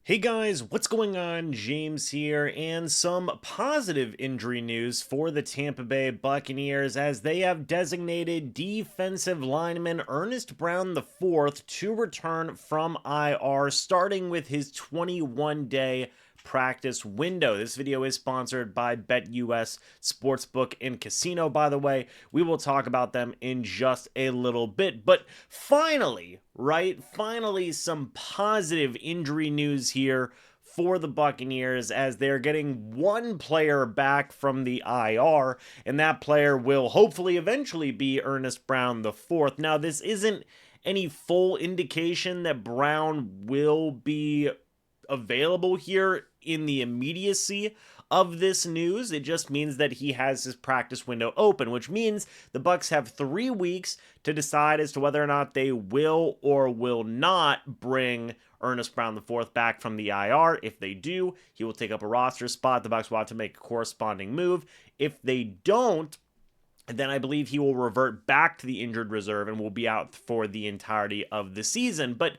Hey guys, what's going on? James here, and some positive injury news for the Tampa Bay Buccaneers as they have designated defensive lineman Ernest Brown IV to return from IR, starting with his 21-day practice window. This video is sponsored by BetUS Sportsbook and Casino, by the way. We will talk about them in just a little bit. But finally, right? Finally, some positive injury news here for the Buccaneers as they're getting one player back from the IR, and that player will hopefully eventually be Ernest Brown IV. Now, this isn't any full indication that Brown will be available here in the immediacy of this news. It just means that he has his practice window open, which means the Bucs have 3 weeks to decide as to whether or not they will or will not bring Ernest Brown IV back from the IR. If they do, he will take up a roster spot. The Bucs will have to make a corresponding move. If they don't, then I believe he will revert back to the injured reserve and will be out for the entirety of the season. But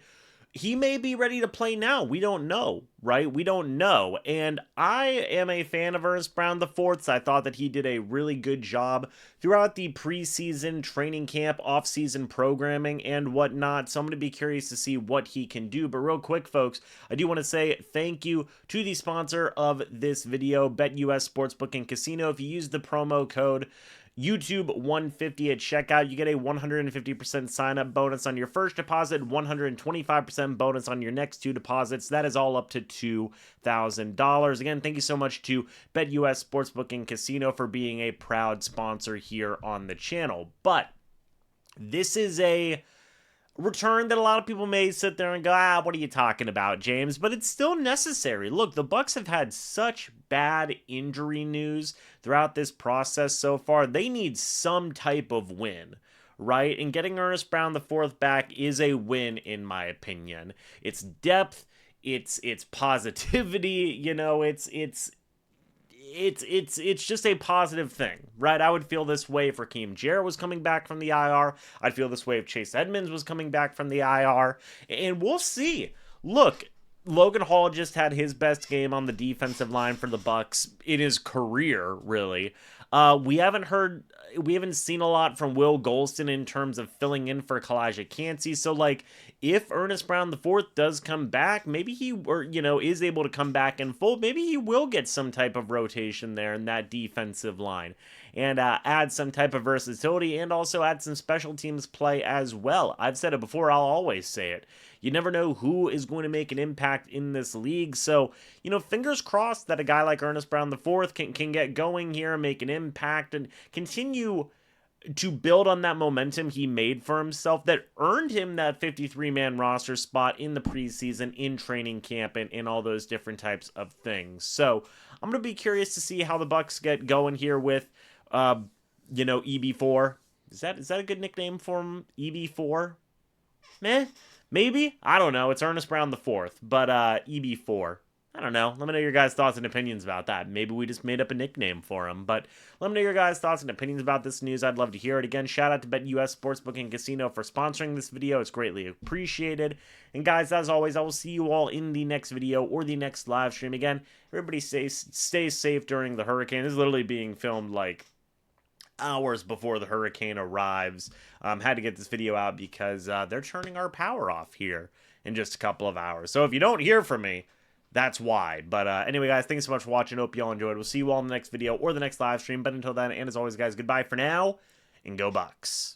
he may be ready to play now. We don't know, right? We don't know. And I am a fan of Ernest Brown IV. So I thought that he did a really good job throughout the preseason, training camp, offseason programming, and whatnot. So I'm going to be curious to see what he can do. But real quick, folks, I do want to say thank you to the sponsor of this video, BetUS Sportsbook and Casino. If you use the promo code YouTube 150 at checkout, you get a 150% sign up bonus on your first deposit, 125% bonus on your next 2 deposits. That is all up to $2,000. Again, thank you so much to BetUS Sportsbook and Casino for being a proud sponsor here on the channel. But this is a return that a lot of people may sit there and go, what are you talking about, James? But it's still necessary. Look, the Bucs have had such bad injury news throughout this process so far. They need some type of win, right? And getting Ernest Brown IV back is a win, in my opinion. It's depth, it's positivity, it's just a positive thing, right? I would feel this way if Raheem Jarrett was coming back from the IR. I'd feel this way if Chase Edmonds was coming back from the IR. And we'll see. Look, Logan Hall just had his best game on the defensive line for the Bucs in his career, really. We haven't seen a lot from Will Golston in terms of filling in for Kalijah Kancey. So, if Ernest Brown IV does come back, maybe he is able to come back in full. Maybe he will get some type of rotation there in that defensive line and add some type of versatility and also add some special teams play as well. I've said it before, I'll always say it. You never know who is going to make an impact in this league. So, fingers crossed that a guy like Ernest Brown IV can get going here, make an impact, and continue to build on that momentum he made for himself that earned him that 53-man roster spot in the preseason, in training camp, and in all those different types of things. So I'm going to be curious to see how the Bucs get going here with, EB4. Is that a good nickname for him? EB4? Meh? Maybe? I don't know. It's Ernest Brown IV, but EB4. I don't know. Let me know your guys' thoughts and opinions about that. Maybe we just made up a nickname for him, but let me know your guys' thoughts and opinions about this news. I'd love to hear it. Again, shout out to BetUS Sportsbook and Casino for sponsoring this video. It's greatly appreciated. And guys, as always, I will see you all in the next video or the next live stream. Again, everybody stay safe during the hurricane. This is literally being filmed hours before the hurricane arrives. Had to get this video out because they're turning our power off here in just a couple of hours. So if you don't hear from me, that's why. But anyway, guys, thanks so much for watching. Hope you all enjoyed. We'll see you all in the next video or the next live stream. But until then, and as always, guys, goodbye for now, and go Bucs.